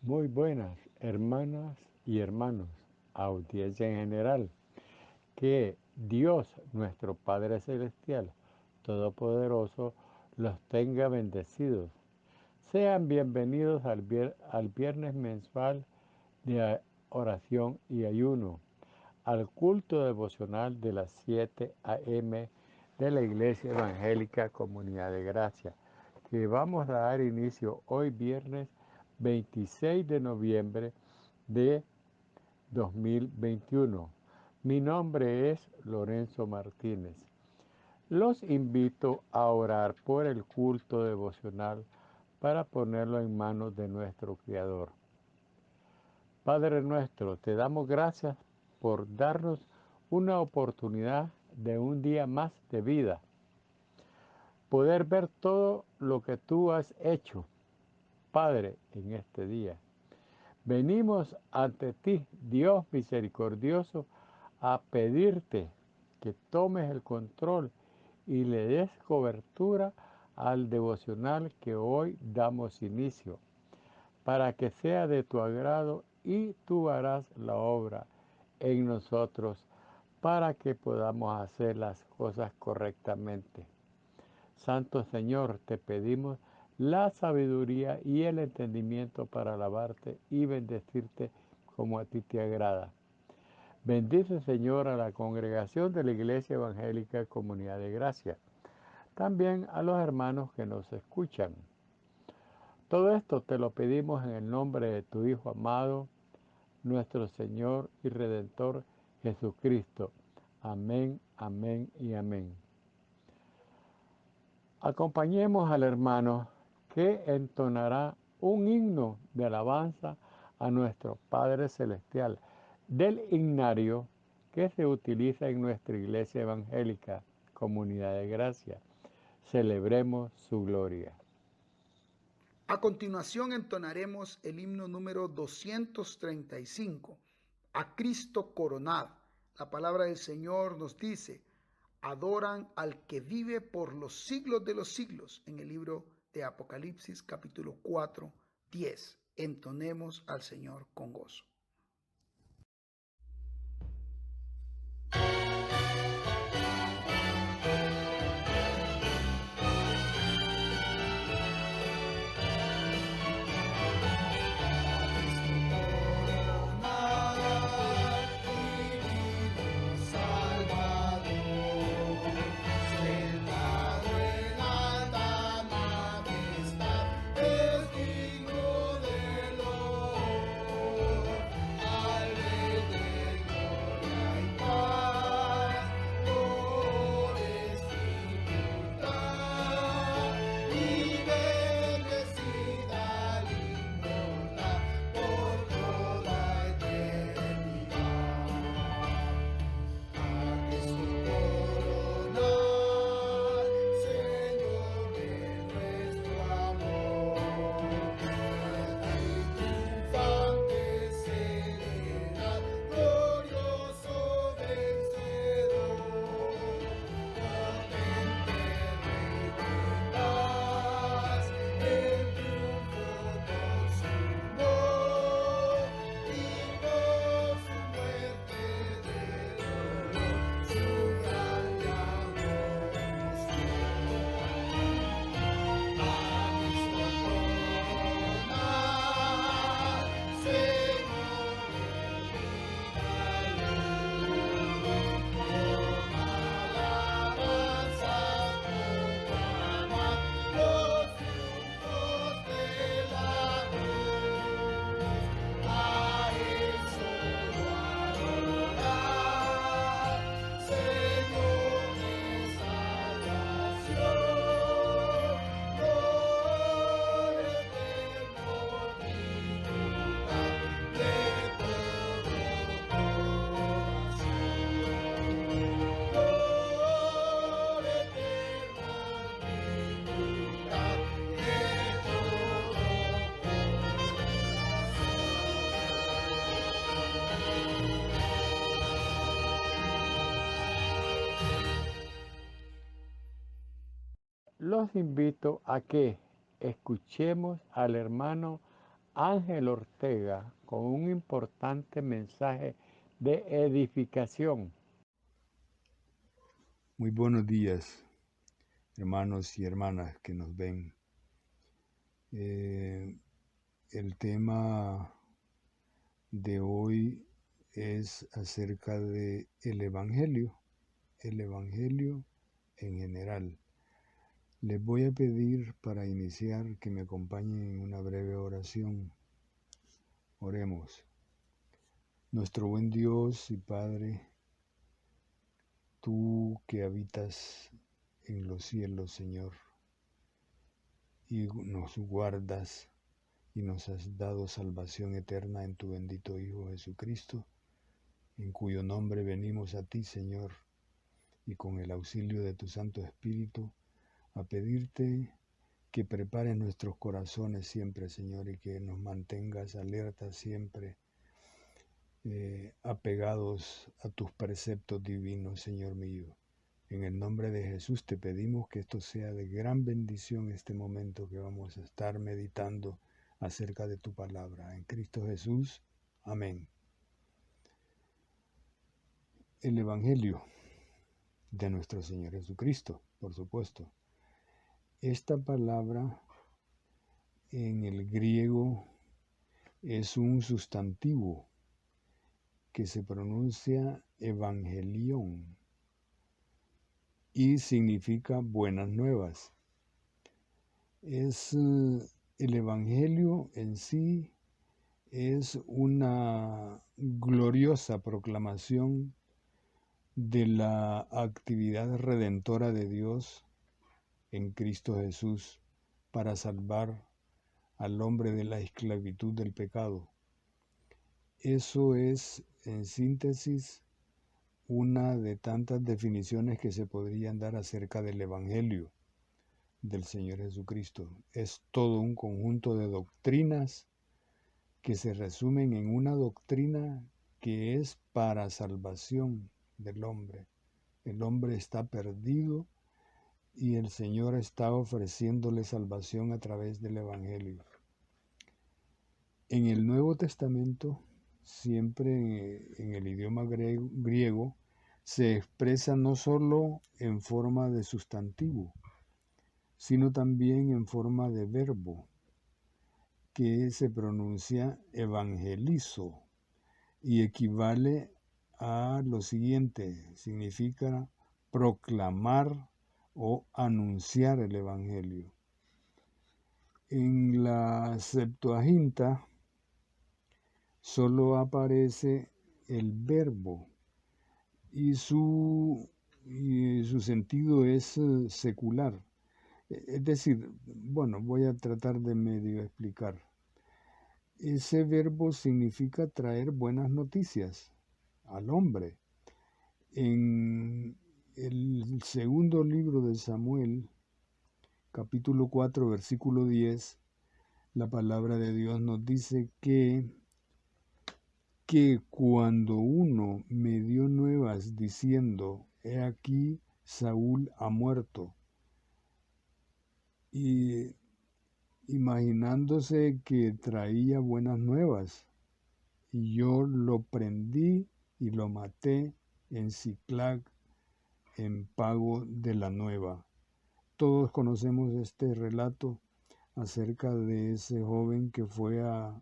Muy buenas, hermanas y hermanos, audiencia en general. Que Dios, nuestro Padre Celestial, Todopoderoso, los tenga bendecidos. Sean bienvenidos al viernes mensual de oración y ayuno, al culto devocional de las 7 a.m. de la Iglesia Evangélica Comunidad de Gracia, que vamos a dar inicio hoy viernes 26 de noviembre de 2021. Mi nombre es Lorenzo Martínez. Los invito a orar por el culto devocional para ponerlo en manos de nuestro Creador. Padre nuestro, te damos gracias por darnos una oportunidad de un día más de vida, poder ver todo lo que tú has hecho, Padre, en este día. Venimos ante ti, Dios misericordioso, a pedirte que tomes el control y le des cobertura al devocional que hoy damos inicio, para que sea de tu agrado y tú harás la obra en nosotros para que podamos hacer las cosas correctamente. Santo Señor, te pedimos la sabiduría y el entendimiento para alabarte y bendecirte como a ti te agrada. Bendice, Señor, a la congregación de la Iglesia Evangélica Comunidad de Gracia, también a los hermanos que nos escuchan. Todo esto te lo pedimos en el nombre de tu Hijo amado, nuestro Señor y Redentor Jesucristo. Amén, amén y amén. Acompañemos al hermano que entonará un himno de alabanza a nuestro Padre Celestial del himnario que se utiliza en nuestra iglesia evangélica, Comunidad de Gracia. Celebremos su gloria. A continuación entonaremos el himno número 235, a Cristo coronado. La palabra del Señor nos dice, adoran al que vive por los siglos de los siglos, en el libro de Apocalipsis capítulo 4, 10. Entonemos al Señor con gozo. Los invito a que escuchemos al hermano Ángel Ortega con un importante mensaje de edificación. Muy buenos días, hermanos y hermanas que nos ven. El tema de hoy es acerca de el Evangelio en general. Les voy a pedir para iniciar que me acompañen en una breve oración. Oremos. Nuestro buen Dios y Padre, tú que habitas en los cielos, Señor, y nos guardas y nos has dado salvación eterna en tu bendito Hijo Jesucristo, en cuyo nombre venimos a ti, Señor, y con el auxilio de tu Santo Espíritu, a pedirte que prepares nuestros corazones siempre, Señor, y que nos mantengas alertas siempre, apegados a tus preceptos divinos, Señor mío. En el nombre de Jesús te pedimos que esto sea de gran bendición este momento que vamos a estar meditando acerca de tu palabra. En Cristo Jesús. Amén. El Evangelio de nuestro Señor Jesucristo, por supuesto. Esta palabra en el griego es un sustantivo que se pronuncia evangelión y significa buenas nuevas. El Evangelio en sí es una gloriosa proclamación de la actividad redentora de Dios en Cristo Jesús para salvar al hombre de la esclavitud del pecado. Eso es, en síntesis, una de tantas definiciones que se podrían dar acerca del Evangelio del Señor Jesucristo. Es todo un conjunto de doctrinas que se resumen en una doctrina que es para salvación del hombre. El hombre está perdido y el Señor está ofreciéndole salvación a través del Evangelio. En el Nuevo Testamento, siempre en el idioma griego, se expresa no solo en forma de sustantivo, sino también en forma de verbo, que se pronuncia evangelizo y equivale a lo siguiente, significa proclamar o anunciar el Evangelio. En la Septuaginta solo aparece el verbo y su sentido es secular. Es decir, bueno, voy a tratar de medio explicar. Ese verbo significa traer buenas noticias al hombre. En el segundo libro de Samuel, capítulo 4, versículo 10, la palabra de Dios nos dice que cuando uno me dio nuevas diciendo, he aquí, Saúl ha muerto, y imaginándose que traía buenas nuevas, y yo lo prendí y lo maté en Siclag en pago de la nueva. Todos conocemos este relato acerca de ese joven que fue a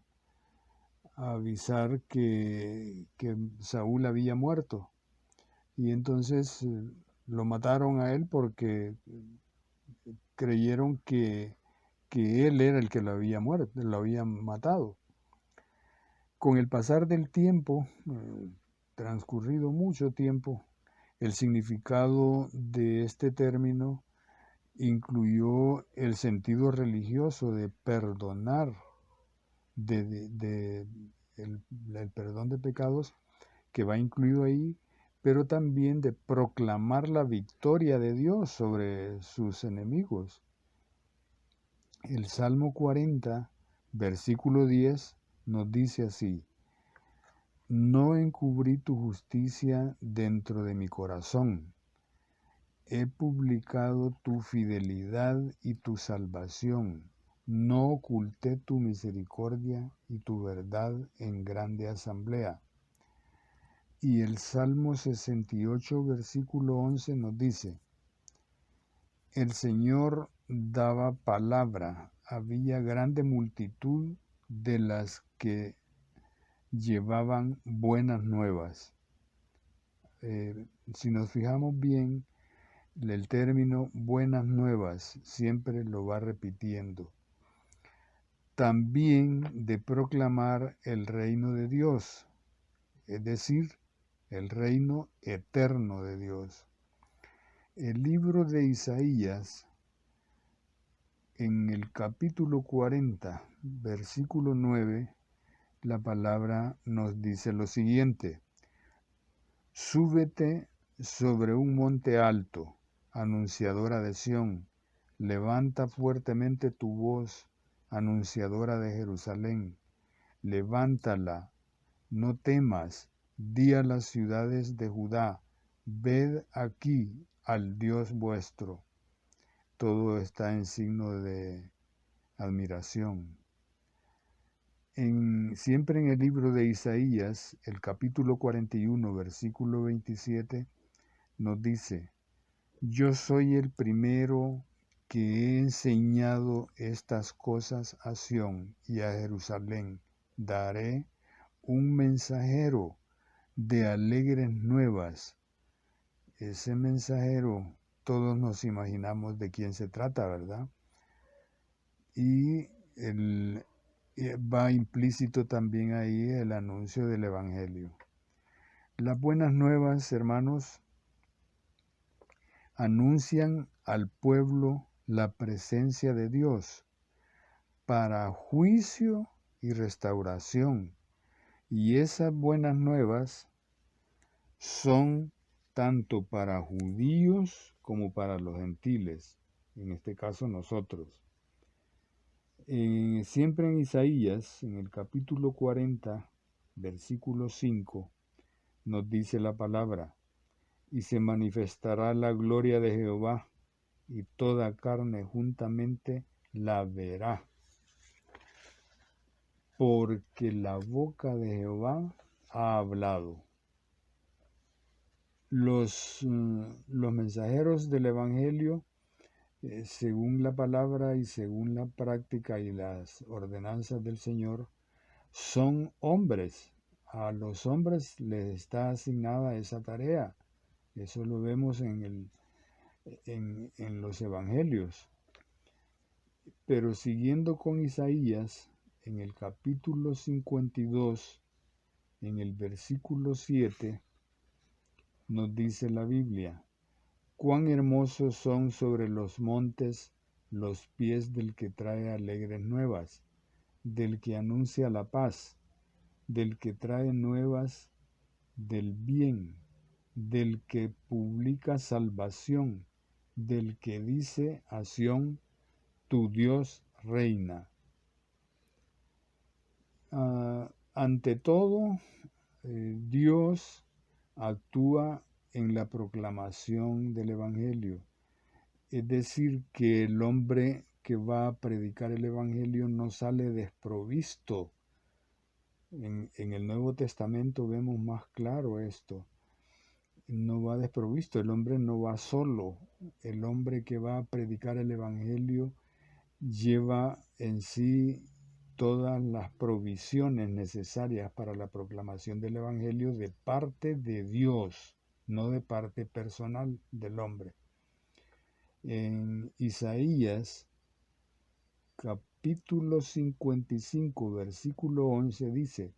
avisar que Saúl había muerto, y entonces lo mataron a él porque creyeron que él era el que lo había muerto, lo había matado. Con el pasar del tiempo, transcurrido mucho tiempo, el significado de este término incluyó el sentido religioso de perdonar, el perdón de pecados, que va incluido ahí, pero también de proclamar la victoria de Dios sobre sus enemigos. El Salmo 40, versículo 10, nos dice así: no encubrí tu justicia dentro de mi corazón. He publicado tu fidelidad y tu salvación. No oculté tu misericordia y tu verdad en grande asamblea. Y el Salmo 68, versículo 11 nos dice: el Señor daba palabra, había grande multitud de las que llevaban buenas nuevas. Si nos fijamos bien, el término buenas nuevas siempre lo va repitiendo. También de proclamar el reino de Dios, es decir, el reino eterno de Dios. El libro de Isaías, en el capítulo 40, versículo 9, la palabra nos dice lo siguiente: súbete sobre un monte alto, anunciadora de Sión, levanta fuertemente tu voz, anunciadora de Jerusalén, levántala, no temas, di a las ciudades de Judá, ved aquí al Dios vuestro. Todo está en signo de admiración. Siempre en el libro de Isaías, el capítulo 41, versículo 27, nos dice: yo soy el primero que he enseñado estas cosas a Sión y a Jerusalén. Daré un mensajero de alegres nuevas. Ese mensajero, todos nos imaginamos de quién se trata, ¿verdad? Y va implícito también ahí el anuncio del Evangelio. Las buenas nuevas, hermanos, anuncian al pueblo la presencia de Dios para juicio y restauración. Y esas buenas nuevas son tanto para judíos como para los gentiles, en este caso nosotros. Siempre en Isaías, en el capítulo 40, versículo 5, nos dice la palabra: y se manifestará la gloria de Jehová, y toda carne juntamente la verá. Porque la boca de Jehová ha hablado. Los mensajeros del Evangelio, según la palabra y según la práctica y las ordenanzas del Señor, son hombres. A los hombres les está asignada esa tarea. Eso lo vemos en los evangelios. Pero siguiendo con Isaías, en el capítulo 52, en el versículo 7, nos dice la Biblia: cuán hermosos son sobre los montes los pies del que trae alegres nuevas, del que anuncia la paz, del que trae nuevas del bien, del que publica salvación, del que dice a Sión: tu Dios reina. Ante todo, Dios actúa en la proclamación del Evangelio. Es decir, que el hombre que va a predicar el Evangelio no sale desprovisto. En el Nuevo Testamento vemos más claro esto. No va desprovisto, el hombre no va solo. El hombre que va a predicar el Evangelio lleva en sí todas las provisiones necesarias para la proclamación del Evangelio de parte de Dios, no de parte personal del hombre. En Isaías, capítulo 55, versículo 11 dice: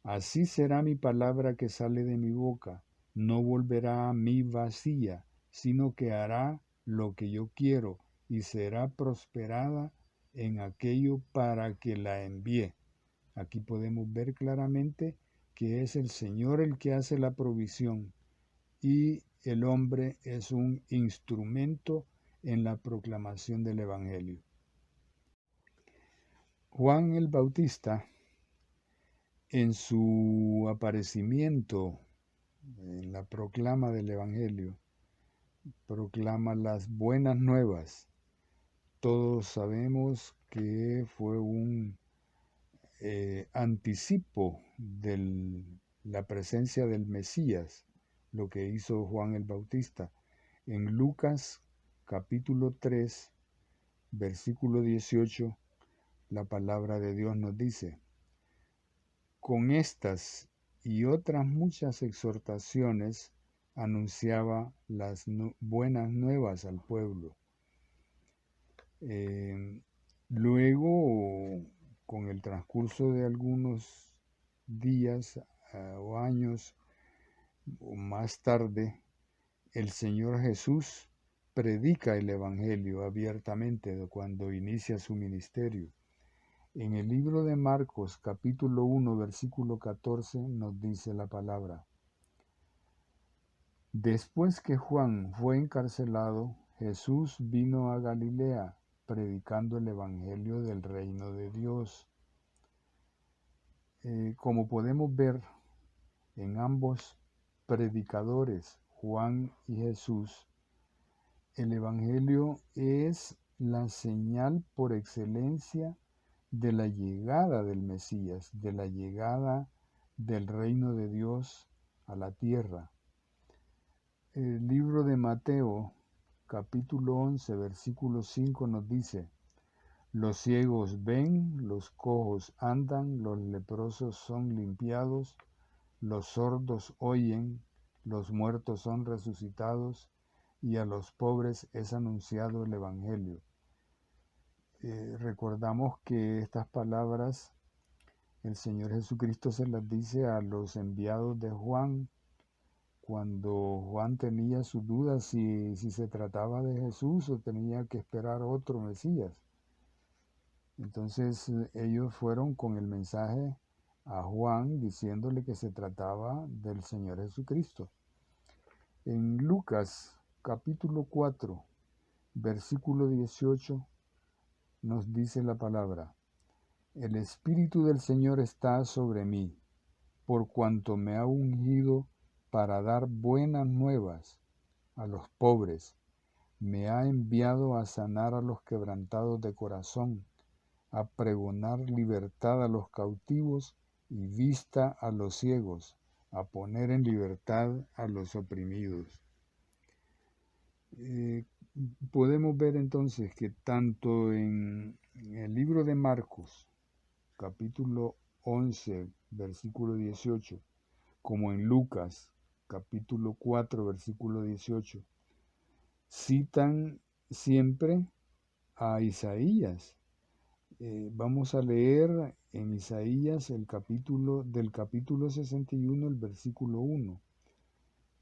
así será mi palabra que sale de mi boca, no volverá a mí vacía, sino que hará lo que yo quiero y será prosperada en aquello para que la envíe. Aquí podemos ver claramente que es el Señor el que hace la provisión y el hombre es un instrumento en la proclamación del Evangelio. Juan el Bautista, en su aparecimiento en la proclama del Evangelio, proclama las buenas nuevas. Todos sabemos que fue un anticipo de la presencia del Mesías, lo que hizo Juan el Bautista. En Lucas capítulo 3, versículo 18, la palabra de Dios nos dice: con estas y otras muchas exhortaciones anunciaba las buenas nuevas al pueblo. Luego, con el transcurso de algunos días o años o más tarde, el Señor Jesús predica el Evangelio abiertamente cuando inicia su ministerio. En el libro de Marcos, capítulo 1, versículo 14, nos dice la palabra: después que Juan fue encarcelado, Jesús vino a Galilea, predicando el Evangelio del reino de Dios. Como podemos ver en ambos predicadores, Juan y Jesús, el Evangelio es la señal por excelencia de la llegada del Mesías, de la llegada del reino de Dios a la tierra. El libro de Mateo, capítulo 11, versículo 5 nos dice: los ciegos ven, los cojos andan, los leprosos son limpiados, los sordos oyen, los muertos son resucitados, y a los pobres es anunciado el Evangelio. Recordamos que estas palabras el Señor Jesucristo se las dice a los enviados de Juan, cuando Juan tenía sus dudas si se trataba de Jesús o tenía que esperar otro Mesías. Entonces ellos fueron con el mensaje a Juan diciéndole que se trataba del Señor Jesucristo. En Lucas capítulo 4, versículo 18, nos dice la palabra: el Espíritu del Señor está sobre mí, por cuanto me ha ungido para dar buenas nuevas a los pobres. Me ha enviado a sanar a los quebrantados de corazón, a pregonar libertad a los cautivos y vista a los ciegos, a poner en libertad a los oprimidos. Podemos ver entonces que tanto en el libro de Marcos, capítulo 11, versículo 18, como en Lucas, capítulo 4, versículo 18, citan siempre a Isaías. Vamos a leer en Isaías del capítulo 61, el versículo 1.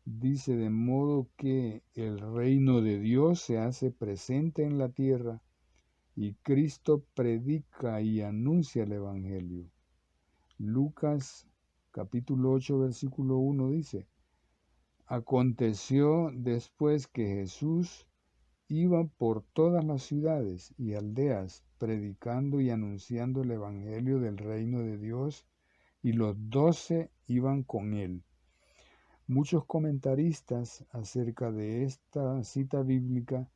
Dice: de modo que el reino de Dios se hace presente en la tierra, y Cristo predica y anuncia el Evangelio. Lucas capítulo 8, versículo 1 dice: aconteció después que Jesús iba por todas las ciudades y aldeas, predicando y anunciando el Evangelio del reino de Dios, y los 12 iban con él. Muchos comentaristas acerca de esta cita bíblica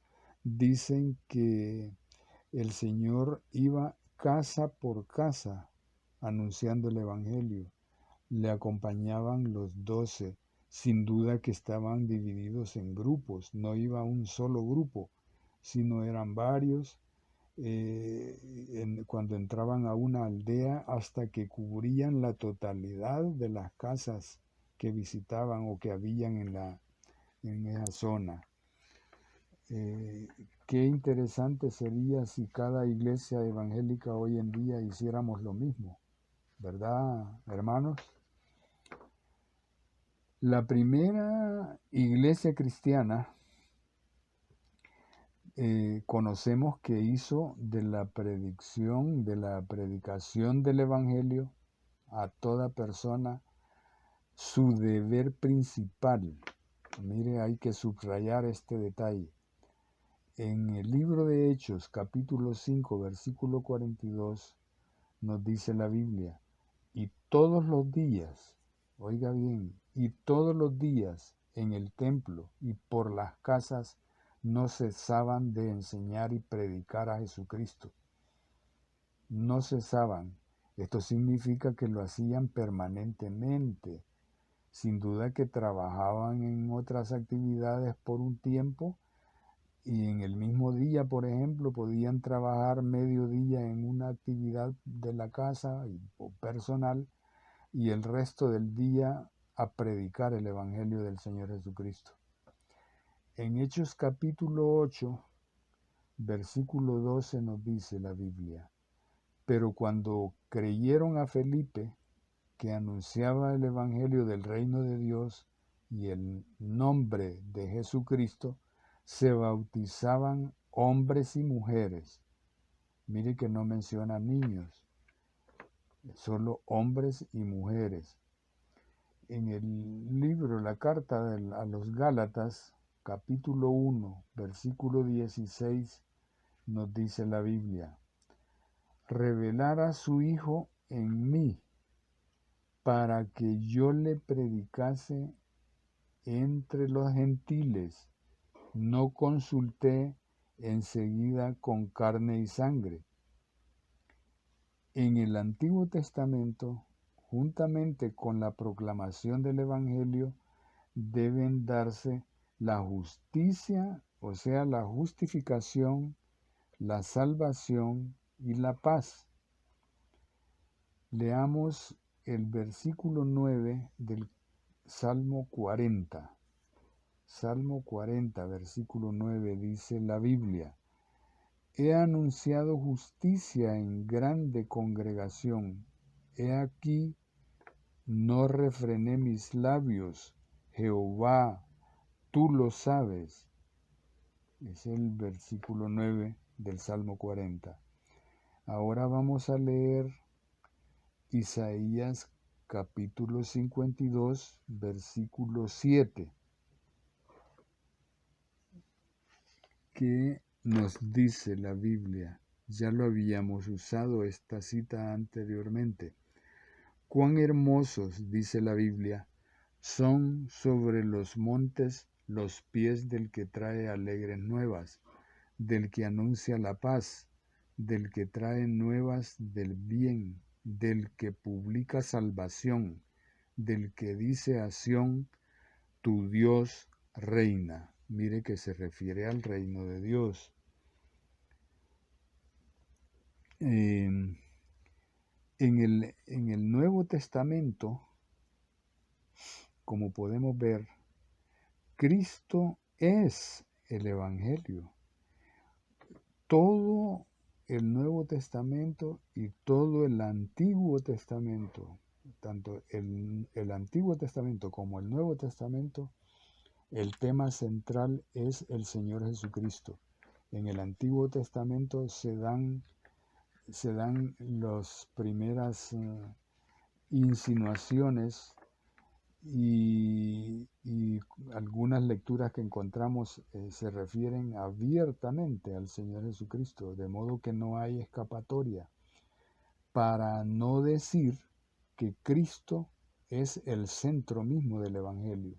dicen que el Señor iba casa por casa anunciando el Evangelio. Le acompañaban los 12, sin duda que estaban divididos en grupos, no iba un solo grupo, sino eran varios, cuando entraban a una aldea, hasta que cubrían la totalidad de las casas que visitaban o que habían en esa zona. Qué interesante sería si cada iglesia evangélica hoy en día hiciéramos lo mismo, ¿verdad, hermanos? La primera iglesia cristiana conocemos que hizo de la predicación del Evangelio a toda persona su deber principal. Mire, hay que subrayar este detalle. En el libro de Hechos, capítulo 5, versículo 42, nos dice la Biblia: y todos los días, oiga bien, y todos los días en el templo y por las casas no cesaban de enseñar y predicar a Jesucristo. no cesaban. Esto significa que lo hacían permanentemente. Sin duda que trabajaban en otras actividades por un tiempo y en el mismo día, por ejemplo, podían trabajar medio día en una actividad de la casa o personal y el resto del día a predicar el Evangelio del Señor Jesucristo. En Hechos capítulo 8, versículo 12 nos dice la Biblia: pero cuando creyeron a Felipe, que anunciaba el Evangelio del reino de Dios y el nombre de Jesucristo, se bautizaban hombres y mujeres. Mire que no menciona niños, solo hombres y mujeres. En el libro, la carta a los Gálatas, capítulo 1, versículo 16, nos dice la Biblia: revelar a su Hijo en mí, para que yo le predicase entre los gentiles. No consulté enseguida con carne y sangre. En el Antiguo Testamento, juntamente con la proclamación del Evangelio, deben darse la justicia, o sea, la justificación, la salvación y la paz. Leamos el versículo 9 del Salmo 40. Salmo 40, versículo 9, dice la Biblia: he anunciado justicia en grande congregación. He aquí, no refrené mis labios. Jehová, tú lo sabes. Es el versículo 9 del Salmo 40. Ahora vamos a leer Isaías capítulo 52, versículo 7, que nos dice la Biblia. Ya lo habíamos usado esta cita anteriormente. Cuán hermosos, dice la Biblia, son sobre los montes los pies del que trae alegres nuevas, del que anuncia la paz, del que trae nuevas del bien, del que publica salvación, del que dice a Sión: tu Dios reina. Mire que se refiere al reino de Dios. En el Nuevo Testamento, como podemos ver, Cristo es el Evangelio. Todo el Nuevo Testamento y todo el Antiguo Testamento, tanto el Antiguo Testamento como el Nuevo Testamento, el tema central es el Señor Jesucristo. En el Antiguo Testamento se dan las primeras insinuaciones y algunas lecturas que encontramos se refieren abiertamente al Señor Jesucristo, de modo que no hay escapatoria, para no decir que Cristo es el centro mismo del Evangelio.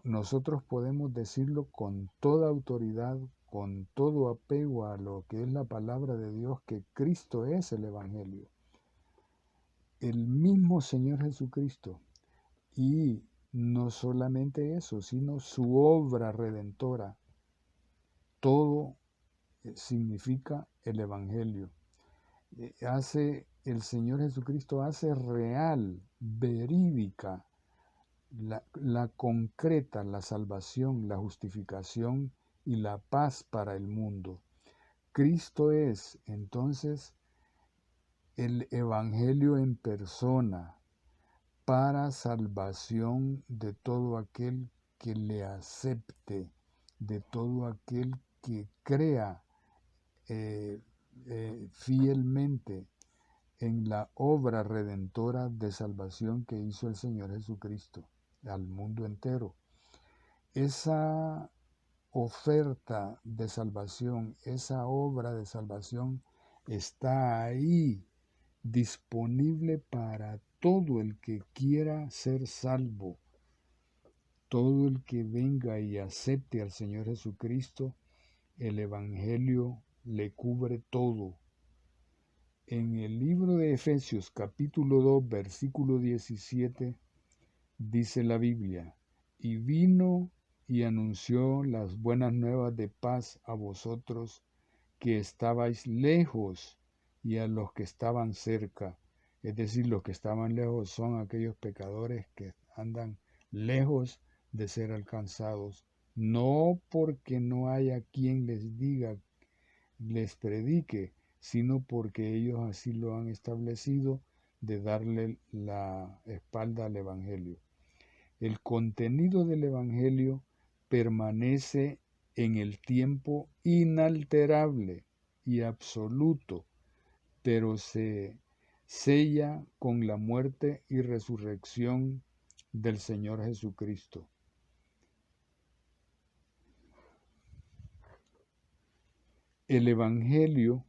Nosotros podemos decirlo con toda autoridad, con todo apego a lo que es la palabra de Dios, que Cristo es el Evangelio. El mismo Señor Jesucristo. Y no solamente eso, sino su obra redentora. Todo significa el Evangelio. El Señor Jesucristo hace real, verídica, la concreta, la salvación, la justificación y la paz para el mundo. Cristo es entonces el Evangelio en persona, para salvación de todo aquel que le acepte, de todo aquel que crea fielmente en la obra redentora de salvación que hizo el Señor Jesucristo al mundo entero. Esa oferta de salvación, esa obra de salvación está ahí, disponible para todo el que quiera ser salvo. Todo el que venga y acepte al Señor Jesucristo, el Evangelio le cubre todo. En el libro de Efesios capítulo 2 versículo 17 dice la Biblia, y vino y anunció las buenas nuevas de paz a vosotros que estabais lejos y a los que estaban cerca. Es decir, los que estaban lejos son aquellos pecadores que andan lejos de ser alcanzados, no porque no haya quien les diga, les predique, sino porque ellos así lo han establecido de darle la espalda al Evangelio. El contenido del Evangelio permanece en el tiempo inalterable y absoluto, pero se sella con la muerte y resurrección del Señor Jesucristo. El Evangelio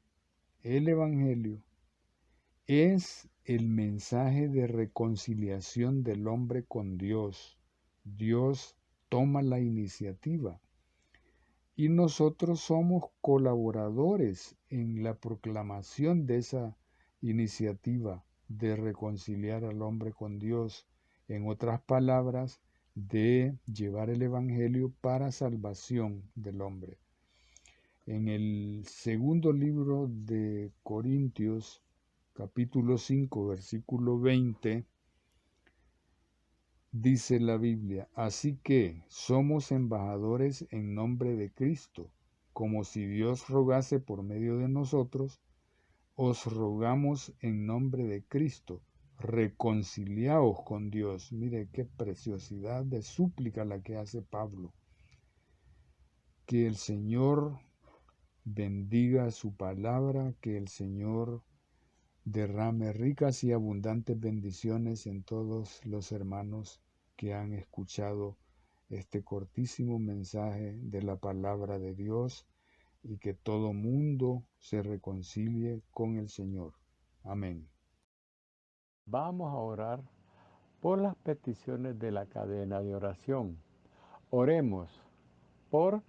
es el mensaje de reconciliación del hombre con Dios. Dios toma la iniciativa y nosotros somos colaboradores en la proclamación de esa iniciativa de reconciliar al hombre con Dios. En otras palabras, de llevar el Evangelio para salvación del hombre. En el segundo libro de Corintios, capítulo 5, versículo 20, dice la Biblia, así que somos embajadores en nombre de Cristo, como si Dios rogase por medio de nosotros, os rogamos en nombre de Cristo, reconciliaos con Dios. Mire qué preciosidad de súplica la que hace Pablo. Que el Señor bendiga su palabra, que el Señor derrame ricas y abundantes bendiciones en todos los hermanos que han escuchado este cortísimo mensaje de la palabra de Dios y que todo mundo se reconcilie con el Señor. Amén. Vamos a orar por las peticiones de la cadena de oración. Oremos por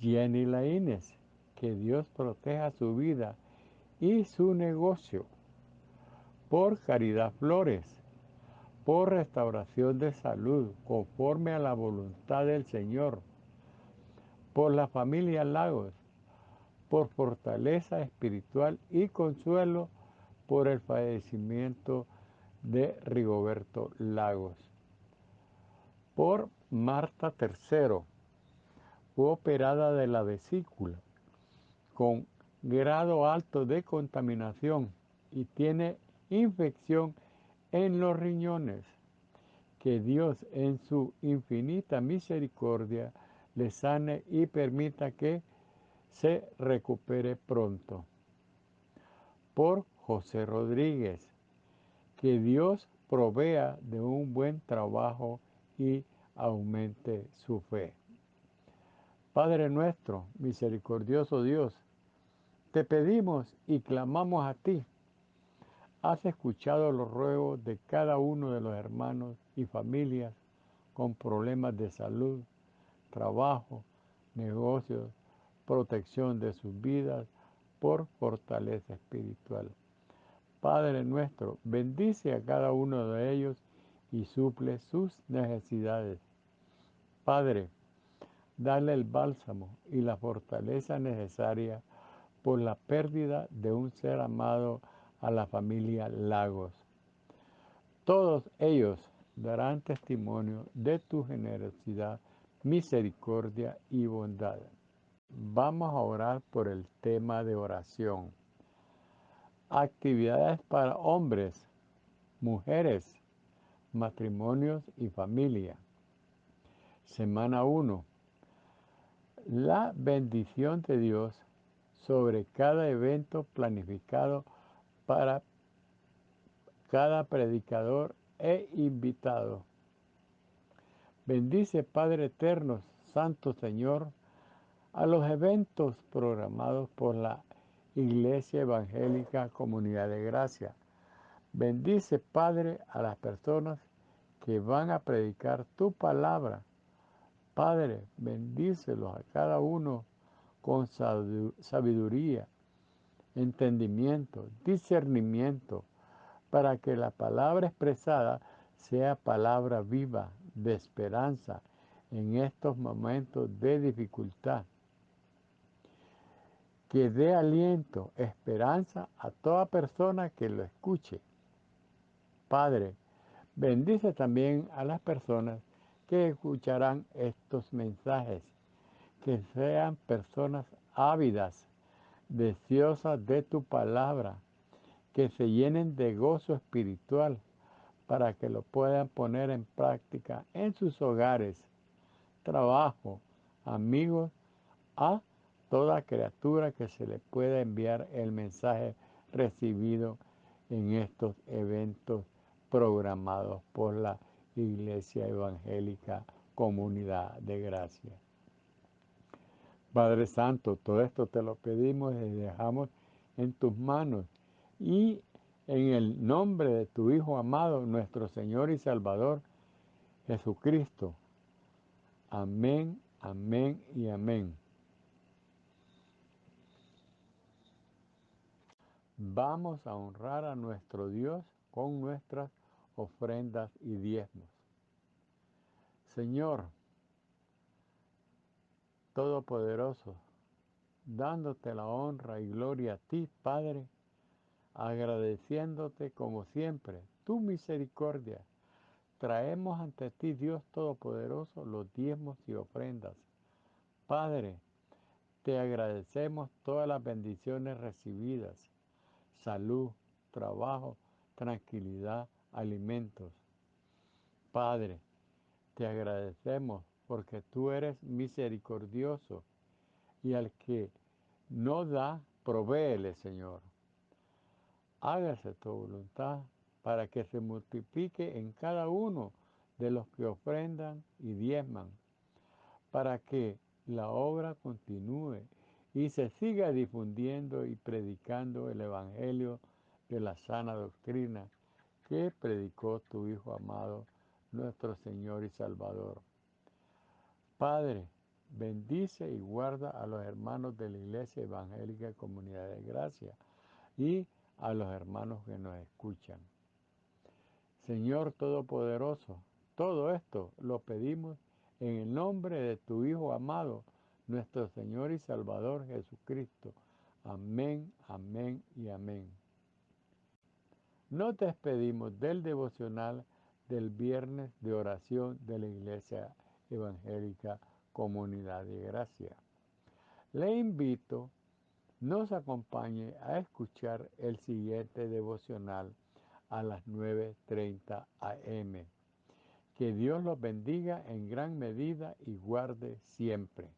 Jenny Laínez, que Dios proteja su vida y su negocio. Por Caridad Flores, por restauración de salud conforme a la voluntad del Señor. Por la familia Lagos, por fortaleza espiritual y consuelo por el fallecimiento de Rigoberto Lagos. Por Marta III, fue operada de la vesícula con grado alto de contaminación y tiene infección en los riñones. Que Dios en su infinita misericordia le sane y permita que se recupere pronto. Por José Rodríguez, que Dios provea de un buen trabajo y aumente su fe. Padre nuestro, misericordioso Dios, te pedimos y clamamos a ti. Has escuchado los ruegos de cada uno de los hermanos y familias con problemas de salud, trabajo, negocios, protección de sus vidas por fortaleza espiritual. Padre nuestro, bendice a cada uno de ellos y suple sus necesidades. Padre, dale el bálsamo y la fortaleza necesaria por la pérdida de un ser amado a la familia Lagos. Todos ellos darán testimonio de tu generosidad, misericordia y bondad. Vamos a orar por el tema de oración. Actividades para hombres, mujeres, matrimonios y familia. Semana 1. La bendición de Dios sobre cada evento planificado para cada predicador e invitado. Bendice, Padre eterno, Santo Señor, a los eventos programados por la Iglesia Evangélica Comunidad de Gracia. Bendice, Padre, a las personas que van a predicar tu palabra. Padre, bendícelos a cada uno con sabiduría entendimiento, discernimiento, para que la palabra expresada sea palabra viva de esperanza en estos momentos de dificultad, que dé aliento, esperanza a toda persona que lo escuche. Padre, bendice también a las personas que escucharán estos mensajes, que sean personas ávidas, deseosas de tu palabra, que se llenen de gozo espiritual para que lo puedan poner en práctica en sus hogares, trabajo, amigos, a toda criatura que se le pueda enviar el mensaje recibido en estos eventos programados por la Iglesia Evangélica Comunidad de Gracia. Padre Santo, todo esto te lo pedimos y dejamos en tus manos y en el nombre de tu Hijo amado, nuestro Señor y Salvador, Jesucristo. Amén, amén y amén. Vamos a honrar a nuestro Dios con nuestras ofrendas y diezmos. Señor Todopoderoso, dándote la honra y gloria a ti, Padre, agradeciéndote como siempre tu misericordia. Traemos ante ti, Dios Todopoderoso, los diezmos y ofrendas. Padre, te agradecemos todas las bendiciones recibidas, salud, trabajo, tranquilidad, alimentos. Padre, te agradecemos porque tú eres misericordioso y al que no da, provéele, Señor. Hágase tu voluntad para que se multiplique en cada uno de los que ofrendan y diezman, para que la obra continúe y se siga difundiendo y predicando el Evangelio de la sana doctrina que predicó tu Hijo amado, nuestro Señor y Salvador. Padre, bendice y guarda a los hermanos de la Iglesia Evangélica Comunidad de Gracia y a los hermanos que nos escuchan. Señor Todopoderoso, todo esto lo pedimos en el nombre de tu Hijo amado, nuestro Señor y Salvador Jesucristo. Amén, amén y amén. Nos despedimos del devocional del viernes de oración de la Iglesia Evangélica Comunidad de Gracia. Le invito, nos acompañe a escuchar el siguiente devocional a las 9:30 am. Que Dios los bendiga en gran medida y guarde siempre.